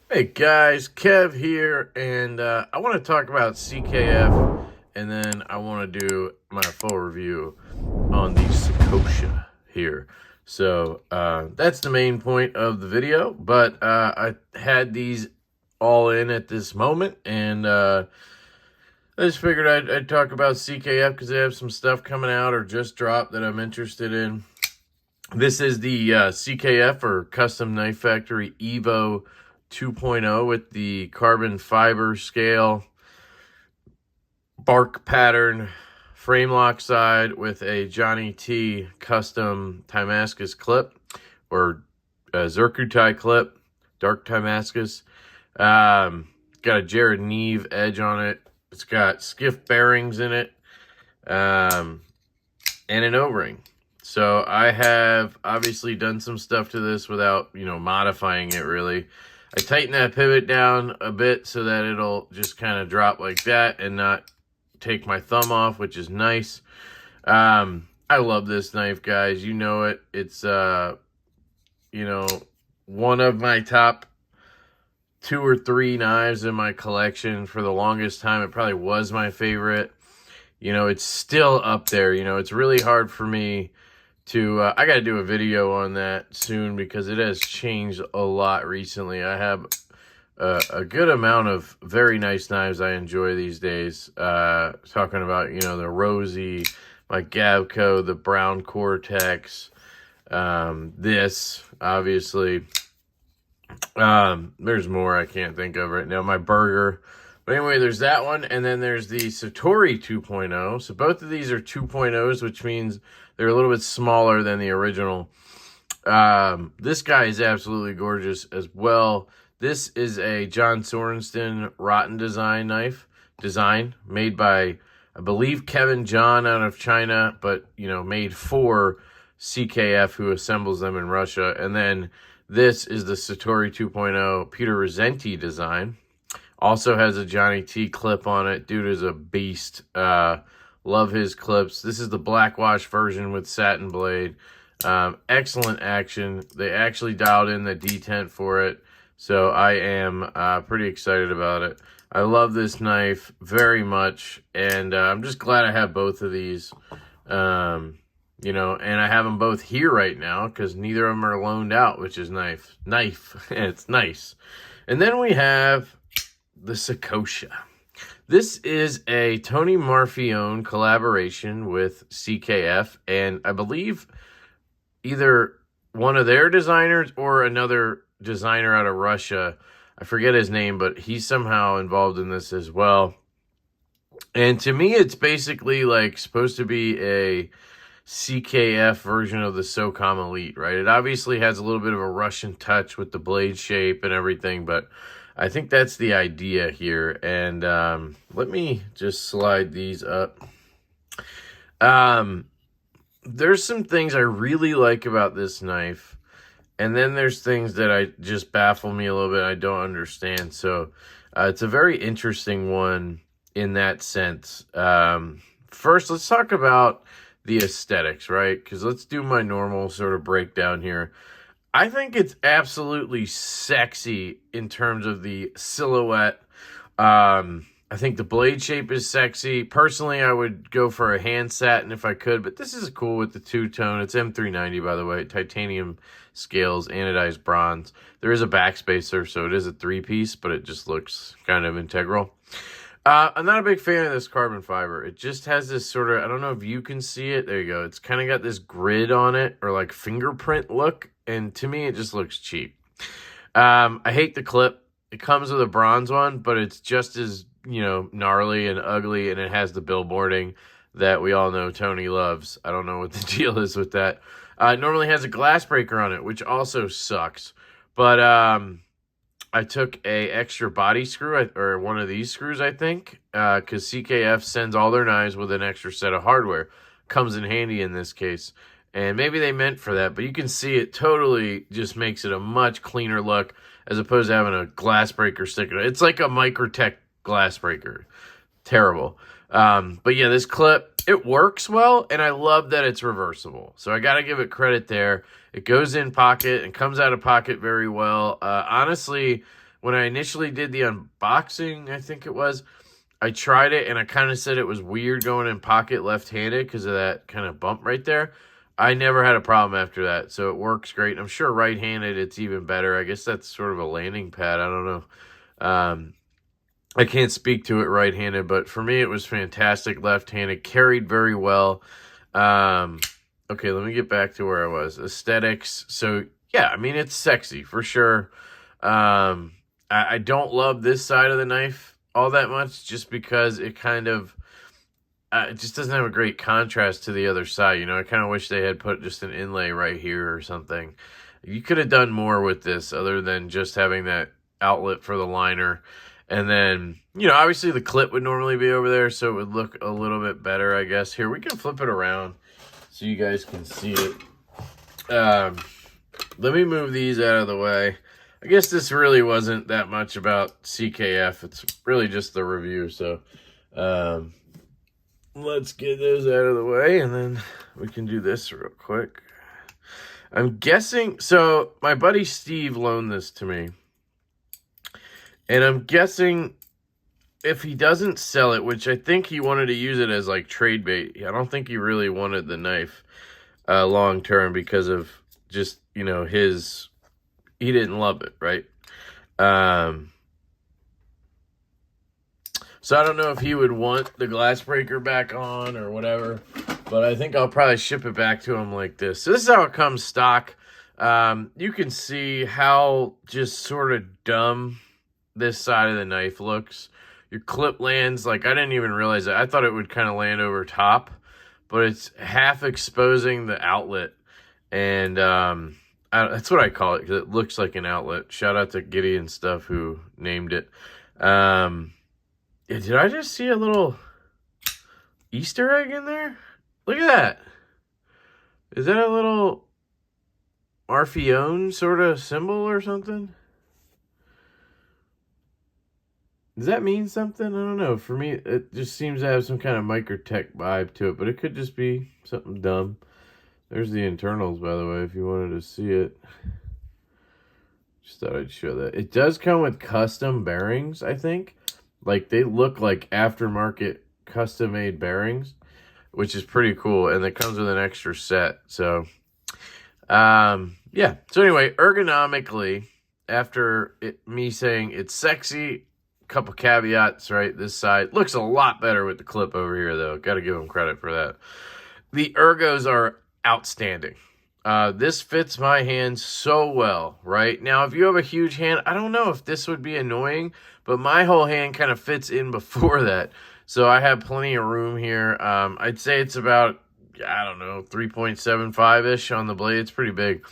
Hey guys, Kev here, and I want to talk about CKF, and then I want to do my full review on the Sakosha here. So that's the main point of the video, but I had these all in at this moment, and I just figured I'd talk about CKF because they have some stuff coming out or just dropped that I'm interested in. This is the CKF, or Custom Knife Factory Evo 2.0, with the carbon fiber scale, bark pattern, frame lock side with a Johnny T custom Damascus clip, or Zircuti clip, dark Damascus. Got a Jared Neve edge on it. It's got skiff bearings in it, and an O-ring. So I have obviously done some stuff to this without, modifying it really. I tighten that pivot down a bit so that it'll just kind of drop like that and not take my thumb off, which is nice. I love this knife, guys. You know it. It's, one of my top 2 or 3 knives in my collection. For the longest time, it probably was my favorite. It's still up there. It's really hard for me to, I got to do a video on that soon because it has changed a lot recently. I have a good amount of very nice knives I enjoy these days. Talking about, the Rosie, my Gavco, the Brown Cortex, this, obviously. There's more I can't think of right now. My Burger. But anyway, there's that one, and then there's the Satori 2.0. So both of these are 2.0s, which means they're a little bit smaller than the original. This guy is absolutely gorgeous as well. This is a John Sorensen Rotten Design knife. Made by, I believe, Kevin John out of China, but, made for CKF, who assembles them in Russia. And then this is the Satori 2.0 Peter Rosenti design. Also has a Johnny T clip on it. Dude is a beast. Love his clips. This is the black wash version with satin blade. Excellent action. They actually dialed in the detent for it. So I am pretty excited about it. I love this knife very much. And I'm just glad I have both of these. And I have them both here right now because neither of them are loaned out, which is nice. It's nice. And then we have the Sakosha. This is a Tony Marfione collaboration with CKF, and I believe either one of their designers or another designer out of Russia. I forget his name, but he's somehow involved in this as well. And to me, it's basically like supposed to be a CKF version of the SOCOM Elite, right? It obviously has a little bit of a Russian touch with the blade shape and everything, but I think that's the idea here. And let me just slide these up. There's some things I really like about this knife, and then there's things that I just baffle me a little bit. I don't understand. So it's a very interesting one in that sense. First, let's talk about the aesthetics, right? Because let's do my normal sort of breakdown here. I think it's absolutely sexy in terms of the silhouette. I think the blade shape is sexy. Personally, I would go for a hand satin if I could, but this is cool with the two-tone. It's M390, by the way. Titanium scales, anodized bronze. There is a backspacer, so it is a 3-piece, but it just looks kind of integral. I'm not a big fan of this carbon fiber. It just has this sort of, I don't know if you can see it. There you go. It's kind of got this grid on it, or like fingerprint look. And to me, it just looks cheap. I hate the clip. It comes with a bronze one, but it's just as, gnarly and ugly. And it has the billboarding that we all know Tony loves. I don't know what the deal is with that. It normally has a glass breaker on it, which also sucks. But I took a extra body screw, or one of these screws, I think, because CKF sends all their knives with an extra set of hardware. Comes in handy in this case. And maybe they meant for that, but you can see it totally just makes it a much cleaner look as opposed to having a glass breaker sticker. It's like a Microtech glass breaker. Terrible. But yeah, this clip, it works well, and I love that it's reversible. So I got to give it credit there. It goes in pocket and comes out of pocket very well. Honestly, when I initially did the unboxing, I think it was, I tried it and I kind of said it was weird going in pocket left-handed because of that kind of bump right there. I never had a problem after that, so it works great. I'm sure right-handed it's even better. I guess that's sort of a landing pad. I don't know. I can't speak to it right-handed, but for me it was fantastic left-handed. Carried very well. Okay, let me get back to where I was. Aesthetics. So, yeah, I mean, it's sexy for sure. I don't love this side of the knife all that much just because it kind of... it just doesn't have a great contrast to the other side. You know, I kind of wish they had put just an inlay right here or something. You could have done more with this other than just having that outlet for the liner. And then, you know, obviously the clip would normally be over there, so it would look a little bit better, I guess. Here, we can flip it around so you guys can see it. Let me move these out of the way. I guess this really wasn't that much about CKF. It's really just the review, so... let's get those out of the way, and then we can do this real quick. I'm guessing... So, my buddy Steve loaned this to me. And I'm guessing if he doesn't sell it, which I think he wanted to use it as, like, trade bait. I don't think he really wanted the knife long term because of just, you know, his... He didn't love it, right? So I don't know if he would want the glass breaker back on or whatever, but I think I'll probably ship it back to him like this. So this is how it comes stock. You can see how just sort of dumb this side of the knife looks. Your clip lands, like, I didn't even realize that. I thought it would kind of land over top, but it's half exposing the outlet. And that's what I call it, because it looks like an outlet. Shout out to Giddy and stuff who named it. Did I just see a little Easter egg in there? Look at that. Is that a little Marfione sort of symbol or something? Does that mean something? I don't know. For me, it just seems to have some kind of Microtech vibe to it, but it could just be something dumb. There's the internals, by the way, if you wanted to see it. Just thought I'd show that. It does come with custom bearings, I think. Like, they look like aftermarket custom-made bearings, which is pretty cool. And it comes with an extra set. So, yeah. So, anyway, ergonomically, after me saying it's sexy, couple caveats, right? This side looks a lot better with the clip over here, though. Got to give them credit for that. The ergos are outstanding. This fits my hand so well, right? Now, if you have a huge hand, I don't know if this would be annoying, but my whole hand kind of fits in before that. So I have plenty of room here. I'd say it's about, I don't know, 3.75-ish on the blade. It's pretty big.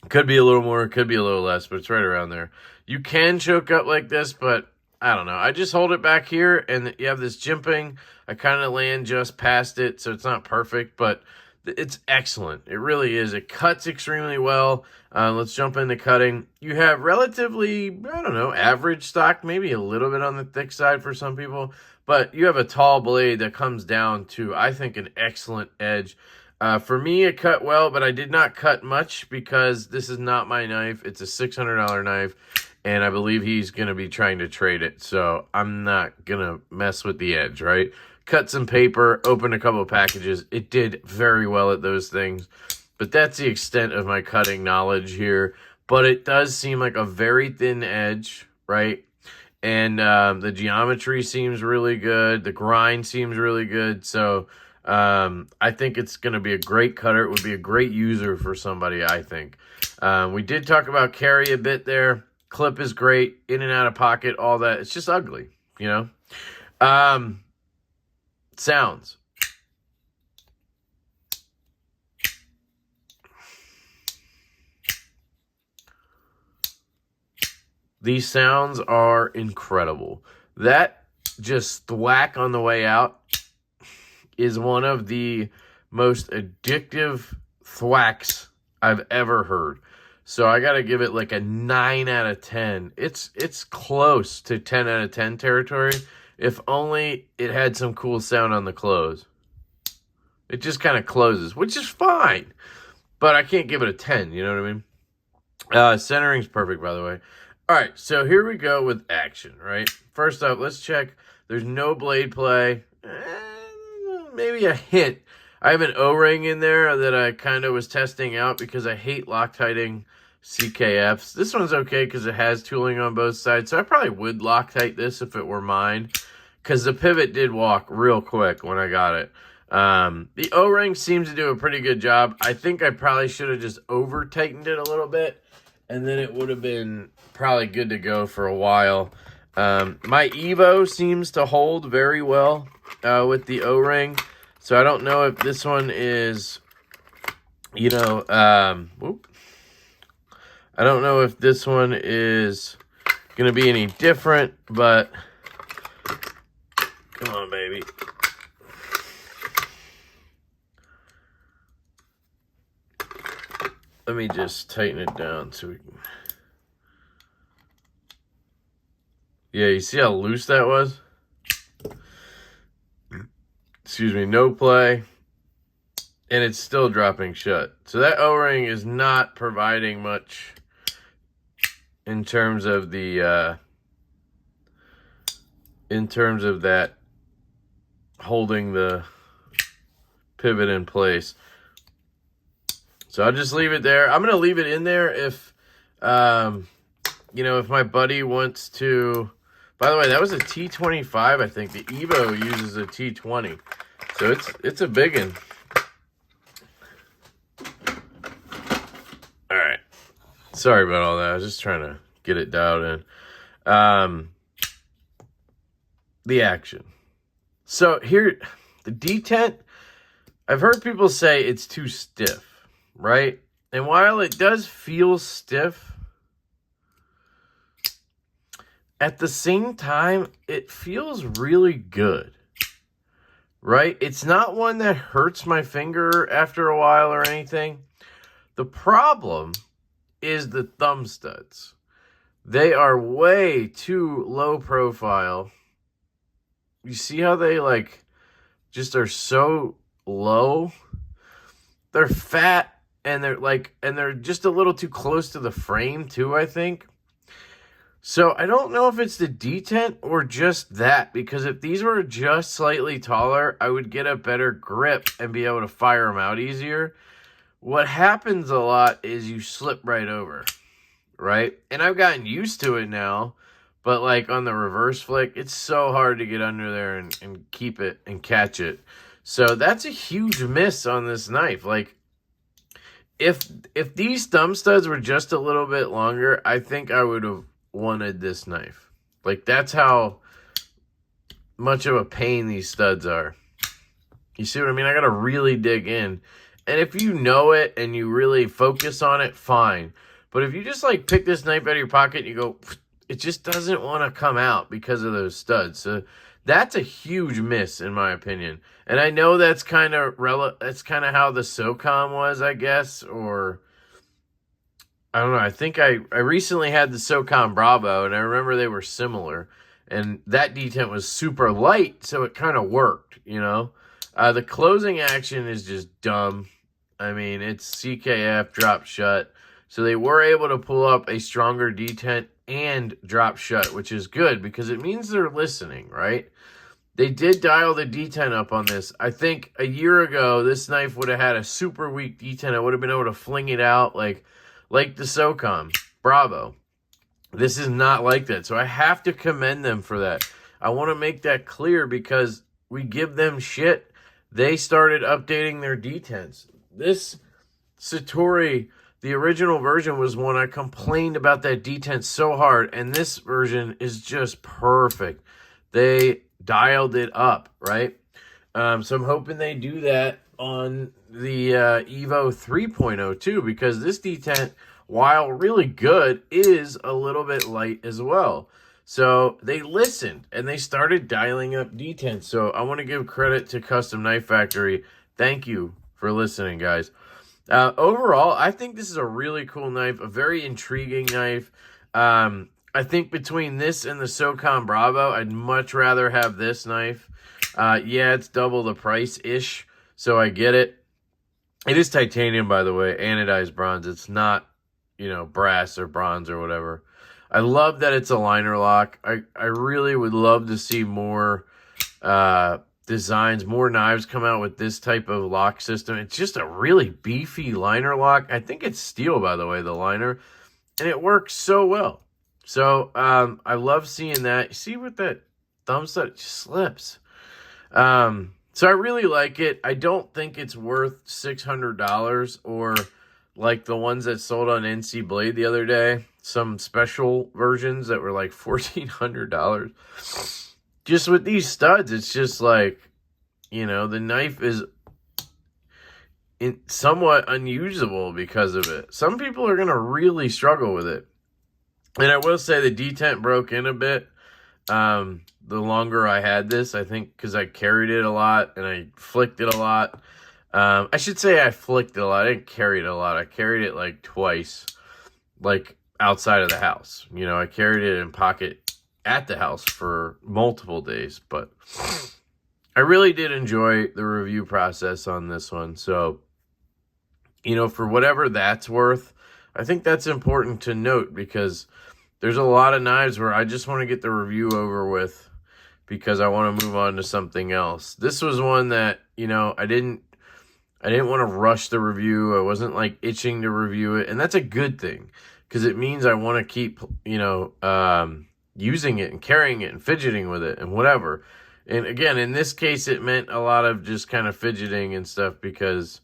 Could be a little more, could be a little less, but it's right around there. You can choke up like this, but I don't know. I just hold it back here, and you have this jimping. I kind of land just past it, so it's not perfect, but it's excellent. It really is. It cuts extremely well. Let's jump into cutting. You have relatively, I don't know, average stock, maybe a little bit on the thick side for some people, but you have a tall blade that comes down to, I think, an excellent edge. For me, it cut well, but I did not cut much because this is not my knife. It's a $600 knife, and I believe he's going to be trying to trade it, so I'm not going to mess with the edge, right? Cut some paper, opened a couple of packages. It did very well at those things, but that's the extent of my cutting knowledge here. But it does seem like a very thin edge, right? And the geometry seems really good. The grind seems really good. So I think it's going to be a great cutter. It would be a great user for somebody, I think. We did talk about carry a bit there. Clip is great. In and out of pocket, all that. It's just ugly, you know? Sounds. These sounds are incredible. That just thwack on the way out is one of the most addictive thwacks I've ever heard. So I got to give it like a 9 out of 10. It's close to 10 out of 10 territory. If only it had some cool sound on the close. It just kind of closes, which is fine. But I can't give it a 10, you know what I mean? Centering's perfect, by the way. All right, so here we go with action, right? First up, let's check. There's no blade play. Maybe a hint. I have an O-ring in there that I kind of was testing out because I hate Loctiting CKFs. This one's okay because it has tooling on both sides, so I probably would Loctite this if it were mine because the pivot did walk real quick when I got it. The O-ring seems to do a pretty good job. I think I probably should have just over-tightened it a little bit, and then it would have been probably good to go for a while. My Evo seems to hold very well with the O-ring. So I don't know if this one is, you know, I don't know if this one is going to be any different, but come on, baby. Let me just tighten it down so we can. Yeah, you see how loose that was? Excuse me, no play, and it's still dropping shut. So that O-ring is not providing much in terms of the that holding the pivot in place. So I'll just leave it there. I'm gonna leave it in there if you know, if my buddy wants to. By the way, that was a T25, I think. The Evo uses a T20. So it's a big one. All right. Sorry about all that. I was just trying to get it dialed in. The action. So here, the detent, I've heard people say it's too stiff, right? And while it does feel stiff, at the same time, it feels really good, right? It's not one that hurts my finger after a while or anything. The problem is the thumb studs. They are way too low profile. You see how they like just are so low? They're fat and they're just a little too close to the frame too, I think. So I don't know if it's the detent or just that, because if these were just slightly taller, I would get a better grip and be able to fire them out easier. What happens a lot is you slip right over, right? And I've gotten used to it now, but like on the reverse flick, it's so hard to get under there and keep it and catch it. So that's a huge miss on this knife. Like if these thumb studs were just a little bit longer, I think I would have wanted this knife. Like that's how much of a pain these studs are. You see what I mean? I gotta really dig in. And if you know it and you really focus on it, fine. But if you just like pick this knife out of your pocket and you go, it just doesn't want to come out because of those studs. So that's a huge miss in my opinion. And I know that's kind of that's kind of how the SOCOM was, I guess, or I don't know. I think I recently had the SOCOM Bravo, and I remember they were similar. And that detent was super light, so it kind of worked, you know. The closing action is just dumb. I mean, it's CKF drop shut. So they were able to pull up a stronger detent and drop shut, which is good because it means they're listening, right? They did dial the detent up on this. I think a year ago, this knife would have had a super weak detent. I would have been able to fling it out like the SOCOM Bravo. This is not like that. So I have to commend them for that. I want to make that clear because we give them shit. They started updating their detents. This Satori, the original version, was one I complained about that detent so hard. And this version is just perfect. They dialed it up, right? So I'm hoping they do that on the Evo 3.0 too, because this detent, while really good, is a little bit light as well. So they listened and they started dialing up detents. So I want to give credit to Custom Knife Factory. Thank you for listening, guys. Overall, I think this is a really cool knife, a very intriguing knife. I think between this and the SOCOM Bravo, I'd much rather have this knife. Yeah, it's double the price-ish, so I get it. It is titanium, by the way, anodized bronze. It's not, you know, brass or bronze or whatever. I love that it's a liner lock. I really would love to see more designs, more knives come out with this type of lock system. It's just a really beefy liner lock. I think it's steel, by the way, the liner, and it works so well. So I love seeing that. You see with that thumb stud, it just slips. So I really like it. I don't think it's worth $600 or like the ones that sold on NC Blade the other day. Some special versions that were like $1,400. Just with these studs, it's just like, you know, the knife is somewhat unusable because of it. Some people are going to really struggle with it. And I will say the detent broke in a bit. The longer I had this, I think because I carried it a lot and I flicked it a lot. I should say I flicked it a lot. I didn't carry it a lot. I carried it like twice, like outside of the house. You know, I carried it in pocket at the house for multiple days. But I really did enjoy the review process on this one. So, you know, for whatever that's worth, I think that's important to note because there's a lot of knives where I just want to get the review over with because I want to move on to something else. This was one that, you know, I didn't want to rush the review. I wasn't like itching to review it. And that's a good thing because it means I want to keep, you know, using it and carrying it and fidgeting with it and whatever. And again, in this case, it meant a lot of just kind of fidgeting and stuff because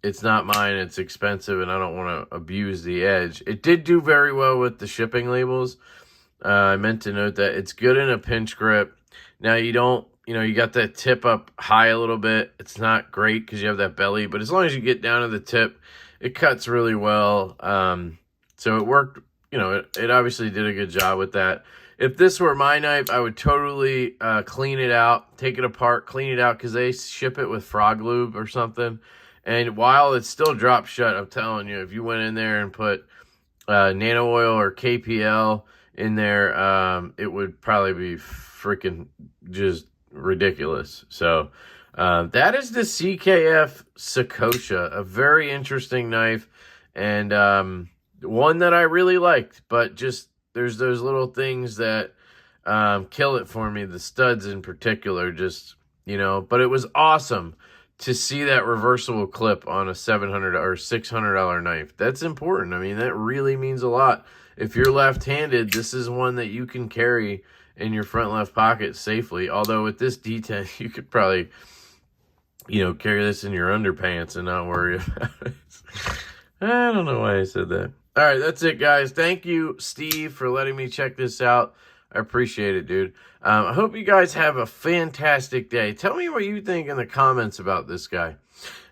it's not mine, it's expensive, and I don't want to abuse the edge. It did do very well with the shipping labels. I meant to note that it's good in a pinch grip. Now, you don't, you know, you got that tip up high a little bit. It's not great because you have that belly, but as long as you get down to the tip, it cuts really well. So it worked, you know, it obviously did a good job with that. If this were my knife, I would totally clean it out, take it apart, clean it out, because they ship it with frog lube or something. And while it's still dropped shut, I'm telling you, if you went in there and put nano oil or KPL in there, it would probably be freaking just ridiculous. So that is the CKF Sokosha, a very interesting knife and one that I really liked. But just there's those little things that kill it for me, the studs in particular, just, you know. But it was awesome to see that reversible clip on a $700 or $600 knife. That's important. I mean, that really means a lot. If you're left-handed, this is one that you can carry in your front left pocket safely. Although with this detent, you could probably, you know, carry this in your underpants and not worry about it. I don't know why I said that. All right, that's it, guys. Thank you, Steve, for letting me check this out. I appreciate it, dude. I hope you guys have a fantastic day. Tell me what you think in the comments about this guy.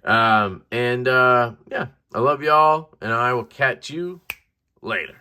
Yeah, I love y'all, and I will catch you later.